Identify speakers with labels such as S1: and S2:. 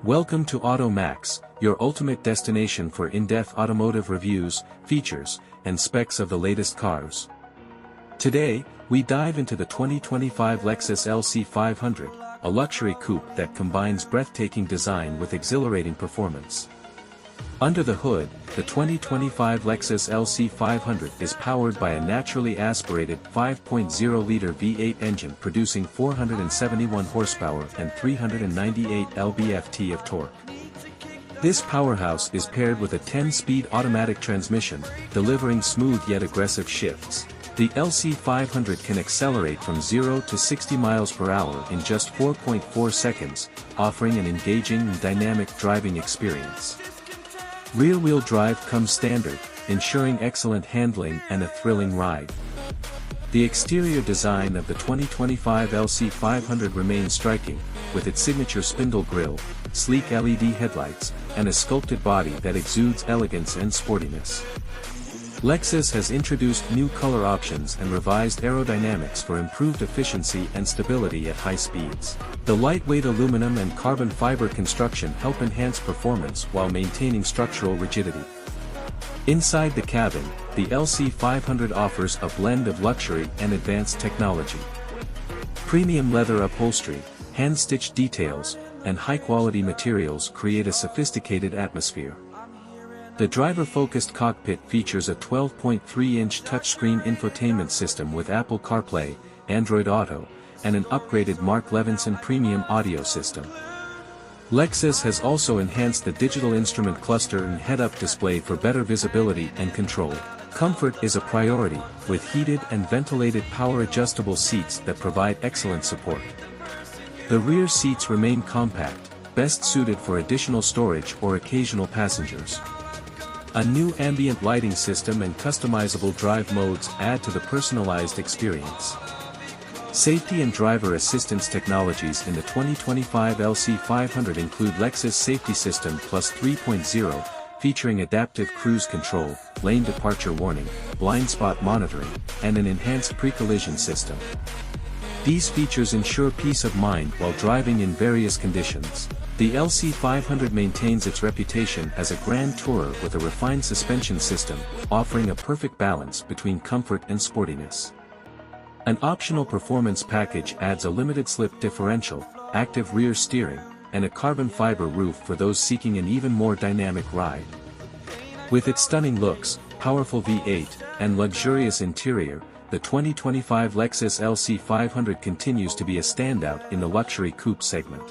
S1: Welcome to AutoMax, your ultimate destination for in-depth automotive reviews, features, and specs of the latest cars. Today, we dive into the 2025 Lexus LC-500, a luxury coupe that combines breathtaking design with exhilarating performance. Under the hood, the 2025 Lexus LC-500 is powered by a naturally aspirated 5.0-liter V8 engine producing 471 horsepower and 398 lb-ft of torque. This powerhouse is paired with a 10-speed automatic transmission, delivering smooth yet aggressive shifts. The LC-500 can accelerate from 0 to 60 miles per hour in just 4.4 seconds, offering an engaging and dynamic driving experience. Rear-wheel drive comes standard, ensuring excellent handling and a thrilling ride. The exterior design of the 2025 LC-500 remains striking, with its signature spindle grille, sleek LED headlights, and a sculpted body that exudes elegance and sportiness. Lexus has introduced new color options and revised aerodynamics for improved efficiency and stability at high speeds. The lightweight aluminum and carbon fiber construction help enhance performance while maintaining structural rigidity. Inside the cabin, the LC-500 offers a blend of luxury and advanced technology. Premium leather upholstery, hand-stitched details, and high-quality materials create a sophisticated atmosphere. The driver-focused cockpit features a 12.3-inch touchscreen infotainment system with Apple CarPlay, Android Auto, and an upgraded Mark Levinson premium audio system. Lexus has also enhanced the digital instrument cluster and head-up display for better visibility and control. Comfort is a priority, with heated and ventilated power-adjustable seats that provide excellent support. The rear seats remain compact, best suited for additional storage or occasional passengers. A new ambient lighting system and customizable drive modes add to the personalized experience. Safety and driver assistance technologies in the 2025 LC-500 include Lexus Safety System Plus 3.0, featuring adaptive cruise control, lane departure warning, blind spot monitoring, and an enhanced pre-collision system. These features ensure peace of mind while driving in various conditions. The LC-500 maintains its reputation as a grand tourer with a refined suspension system, offering a perfect balance between comfort and sportiness. An optional performance package adds a limited-slip differential, active rear steering, and a carbon fiber roof for those seeking an even more dynamic ride. With its stunning looks, powerful V8, and luxurious interior, the 2025 Lexus LC-500 continues to be a standout in the luxury coupe segment.